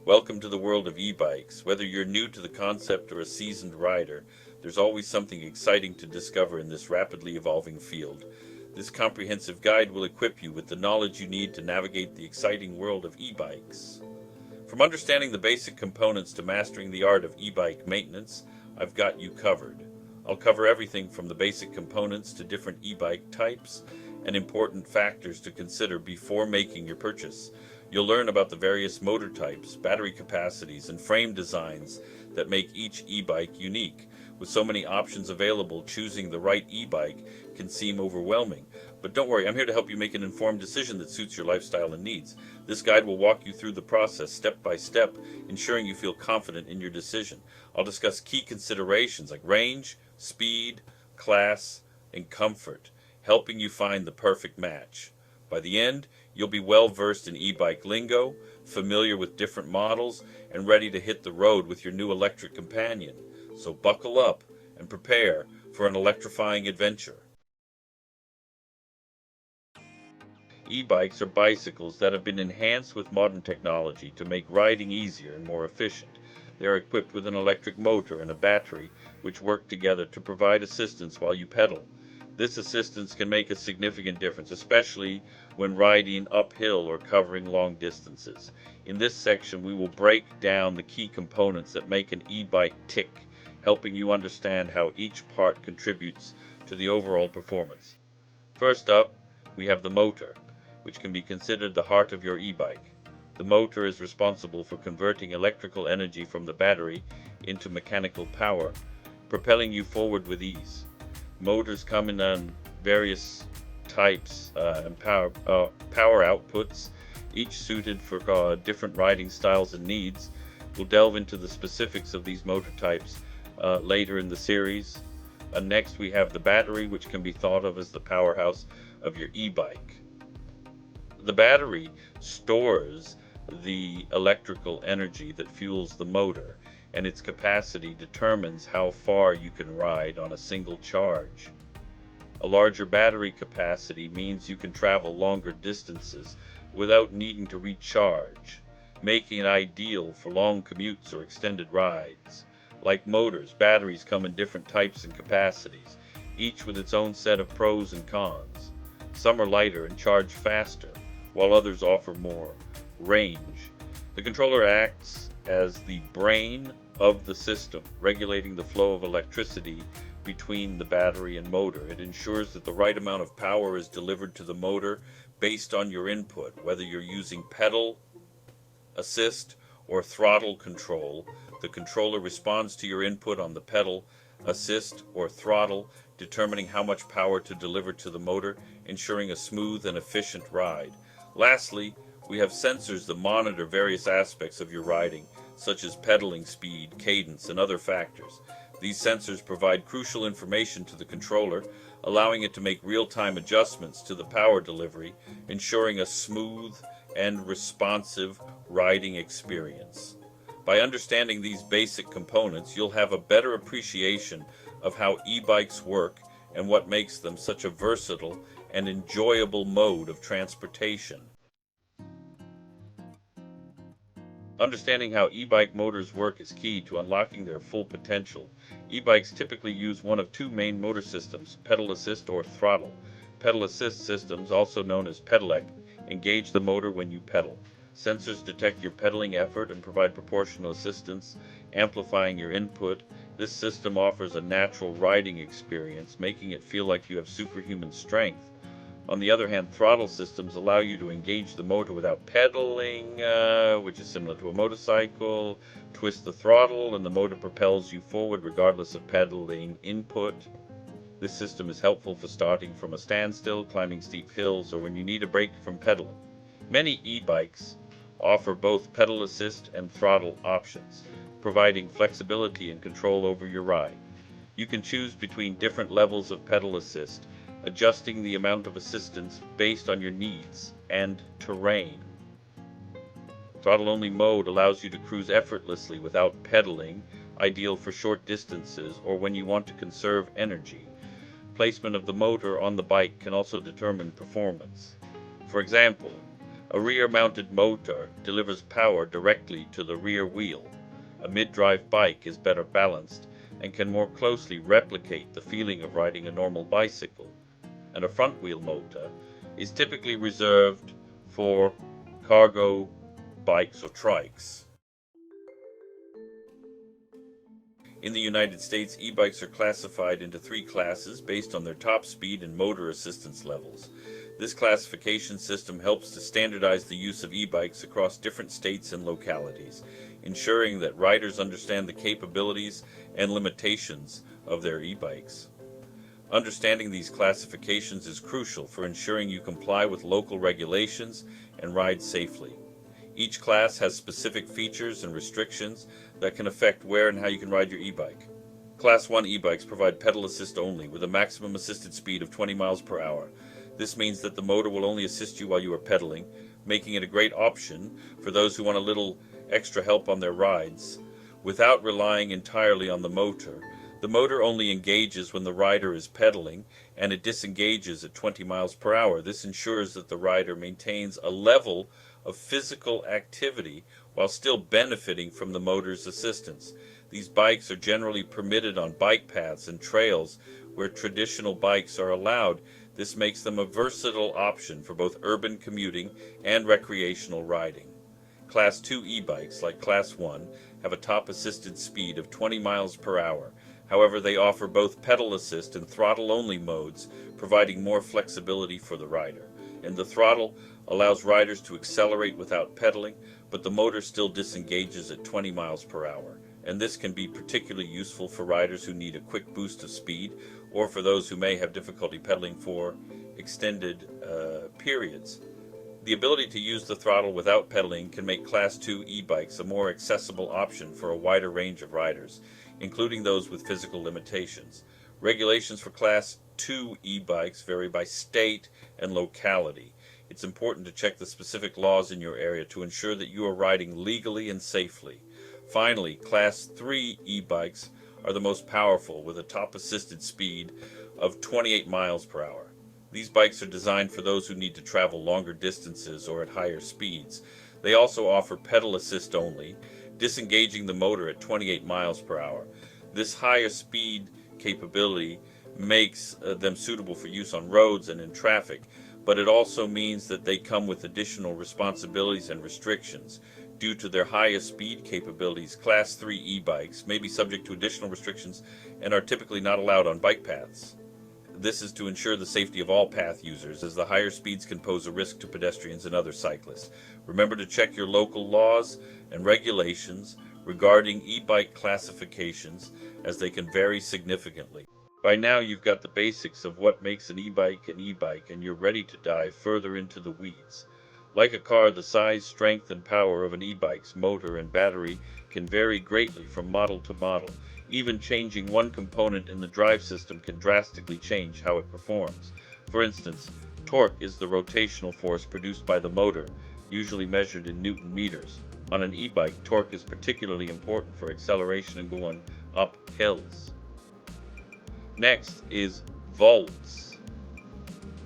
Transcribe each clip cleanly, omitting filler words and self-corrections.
Welcome to the world of e-bikes. Whether you're new to the concept or a seasoned rider, there's always something exciting to discover in this rapidly evolving field. This comprehensive guide will equip you with the knowledge you need to navigate the exciting world of e-bikes. From understanding the basic components to mastering the art of e-bike maintenance, I've got you covered. I'll cover everything from the basic components to different e-bike types and important factors to consider before making your purchase. You'll learn about the various motor types, battery capacities, and frame designs that make each e-bike unique. With so many options available, choosing the right e-bike can seem overwhelming. But don't worry, I'm here to help you make an informed decision that suits your lifestyle and needs. This guide will walk you through the process step by step, ensuring you feel confident in your decision. I'll discuss key considerations like range, speed, class, and comfort, helping you find the perfect match. By the end, you'll be well versed in e-bike lingo, familiar with different models, and ready to hit the road with your new electric companion. So buckle up and prepare for an electrifying adventure. E-bikes are bicycles that have been enhanced with modern technology to make riding easier and more efficient. They are equipped with an electric motor and a battery which work together to provide assistance while you pedal. This assistance can make a significant difference, especially when riding uphill or covering long distances. In this section, we will break down the key components that make an e-bike tick, helping you understand how each part contributes to the overall performance. First up, we have the motor, which can be considered the heart of your e-bike. The motor is responsible for converting electrical energy from the battery into mechanical power, propelling you forward with ease. Motors come in various types and power outputs, each suited for different riding styles and needs. We'll delve into the specifics of these motor types later in the series. Next, we have the battery, which can be thought of as the powerhouse of your e-bike. The battery stores the electrical energy that fuels the motor, and its capacity determines how far you can ride on a single charge. A larger battery capacity means you can travel longer distances without needing to recharge, making it ideal for long commutes or extended rides. Like motors, batteries come in different types and capacities, each with its own set of pros and cons. Some are lighter and charge faster, while others offer more range. The controller acts as the brain of the system, regulating the flow of electricity between the battery and motor. It ensures that the right amount of power is delivered to the motor based on your input, whether you're using pedal assist or throttle control. The controller responds to your input on the pedal, assist, or throttle, determining how much power to deliver to the motor, ensuring a smooth and efficient ride. Lastly, we have sensors that monitor various aspects of your riding, such as pedaling speed, cadence, and other factors. These sensors provide crucial information to the controller, allowing it to make real-time adjustments to the power delivery, ensuring a smooth and responsive riding experience. By understanding these basic components, you'll have a better appreciation of how e-bikes work and what makes them such a versatile and enjoyable mode of transportation. Understanding how e-bike motors work is key to unlocking their full potential. E-bikes typically use one of two main motor systems, pedal assist or throttle. Pedal assist systems, also known as pedelec, engage the motor when you pedal. Sensors detect your pedaling effort and provide proportional assistance, amplifying your input. This system offers a natural riding experience, making it feel like you have superhuman strength. On the other hand, throttle systems allow you to engage the motor without pedaling, which is similar to a motorcycle. Twist the throttle and the motor propels you forward regardless of pedaling input. This system is helpful for starting from a standstill, climbing steep hills, or when you need a break from pedaling. Many e-bikes offer both pedal assist and throttle options, providing flexibility and control over your ride. You can choose between different levels of pedal assist, adjusting the amount of assistance based on your needs and terrain. Throttle-only mode allows you to cruise effortlessly without pedaling, ideal for short distances or when you want to conserve energy. Placement of the motor on the bike can also determine performance. For example, A rear-mounted motor delivers power directly to the rear wheel. A mid-drive bike is better balanced and can more closely replicate the feeling of riding a normal bicycle. And a front-wheel motor is typically reserved for cargo bikes or trikes. In the United States, e-bikes are classified into 3 classes based on their top speed and motor assistance levels. This classification system helps to standardize the use of e-bikes across different states and localities, ensuring that riders understand the capabilities and limitations of their e-bikes. Understanding these classifications is crucial for ensuring you comply with local regulations and ride safely. Each class has specific features and restrictions that can affect where and how you can ride your e-bike. Class 1 e-bikes provide pedal assist only with a maximum assisted speed of 20 miles per hour. This means that the motor will only assist you while you are pedaling, making it a great option for those who want a little extra help on their rides. Without relying entirely on the motor only engages when the rider is pedaling, and it disengages at 20 miles per hour. This ensures that the rider maintains a level of physical activity while still benefiting from the motor's assistance. These bikes are generally permitted on bike paths and trails where traditional bikes are allowed. This makes them a versatile option for both urban commuting and recreational riding. Class 2 e-bikes, like Class 1, have a top assisted speed of 20 miles per hour. However, they offer both pedal assist and throttle-only modes, providing more flexibility for the rider. And the throttle allows riders to accelerate without pedaling, but the motor still disengages at 20 miles per hour. And this can be particularly useful for riders who need a quick boost of speed, or for those who may have difficulty pedaling for extended periods. The ability to use the throttle without pedaling can make Class 2 e-bikes a more accessible option for a wider range of riders, including those with physical limitations. Regulations for Class 2 e-bikes vary by state and locality. It's important to check the specific laws in your area to ensure that you are riding legally and safely. Finally, Class 3 e-bikes are the most powerful, with a top assisted speed of 28 miles per hour. These bikes are designed for those who need to travel longer distances or at higher speeds. They also offer pedal assist only, disengaging the motor at 28 miles per hour. This higher speed capability makes them suitable for use on roads and in traffic, but it also means that they come with additional responsibilities and restrictions. Due to their highest speed capabilities, Class 3 e-bikes may be subject to additional restrictions and are typically not allowed on bike paths. This is to ensure the safety of all path users, as the higher speeds can pose a risk to pedestrians and other cyclists. Remember to check your local laws and regulations regarding e-bike classifications, as they can vary significantly. By now you've got the basics of what makes an e-bike, and you're ready to dive further into the weeds. Like a car, the size, strength, and power of an e-bike's motor and battery can vary greatly from model to model. Even changing one component in the drive system can drastically change how it performs. For instance, torque is the rotational force produced by the motor, usually measured in Newton meters. On an e-bike, torque is particularly important for acceleration and going up hills. Next is volts.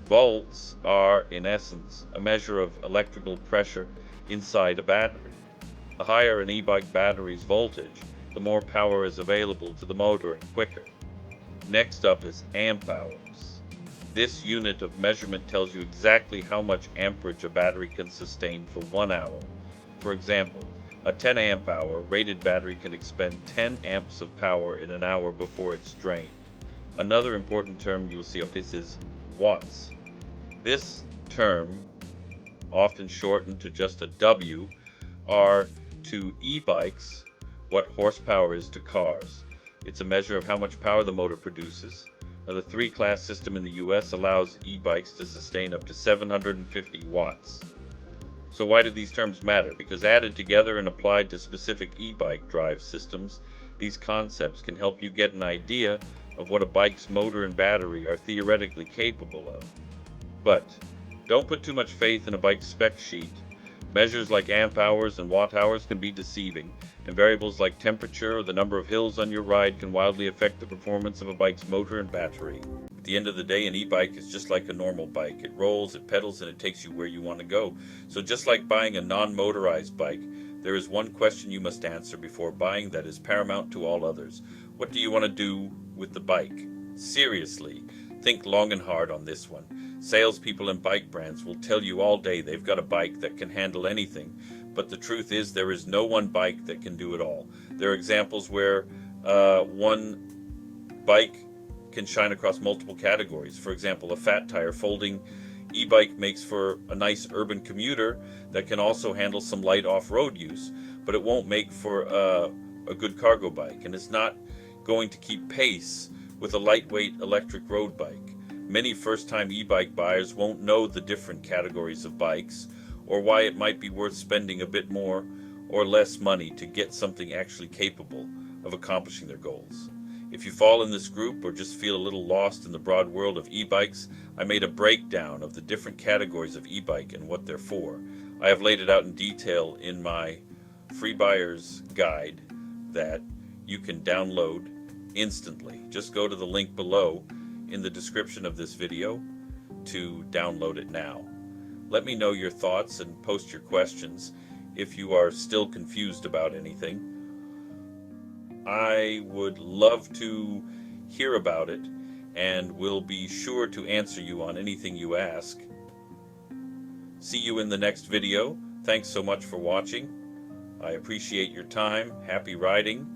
Volts are, in essence, a measure of electrical pressure inside a battery. The higher an e-bike battery's voltage, the more power is available to the motor and quicker. Next up is amp hours. This unit of measurement tells you exactly how much amperage a battery can sustain for 1 hour. For example, a 10 amp hour rated battery can expend 10 amps of power in an hour before it's drained. Another important term you'll see of this is watts. This term, often shortened to just a W, are to e-bikes what horsepower is to cars. It's a measure of how much power the motor produces. Now, the 3-class system in the US allows e-bikes to sustain up to 750 watts. So why do these terms matter? Because added together and applied to specific e-bike drive systems, these concepts can help you get an idea of what a bike's motor and battery are theoretically capable of. But don't put too much faith in a bike spec sheet. Measures like amp hours and watt hours can be deceiving, and variables like temperature or the number of hills on your ride can wildly affect the performance of a bike's motor and battery. At the end of the day, an e-bike is just like a normal bike. It rolls, it pedals, and it takes you where you want to go. So just like buying a non-motorized bike, there is one question you must answer before buying that is paramount to all others. What do you want to do with the bike? Seriously, think long and hard on this one. Salespeople and bike brands will tell you all day they've got a bike that can handle anything, but the truth is there is no one bike that can do it all. There are examples where one bike can shine across multiple categories. For example, a fat tire folding e-bike makes for a nice urban commuter that can also handle some light off-road use, but it won't make for a good cargo bike, and it's not going to keep pace with a lightweight electric road bike. Many first-time e-bike buyers won't know the different categories of bikes, or why it might be worth spending a bit more or less money to get something actually capable of accomplishing their goals. If you fall in this group or just feel a little lost in the broad world of e-bikes, I made a breakdown of the different categories of e-bike and what they're for. I have laid it out in detail in my free buyer's guide that you can download instantly. Just go to the link below in the description of this video to download it now. Let me know your thoughts and post your questions if you are still confused about anything. I would love to hear about it and will be sure to answer you on anything you ask. See you in the next video. Thanks so much for watching. I appreciate your time. Happy riding.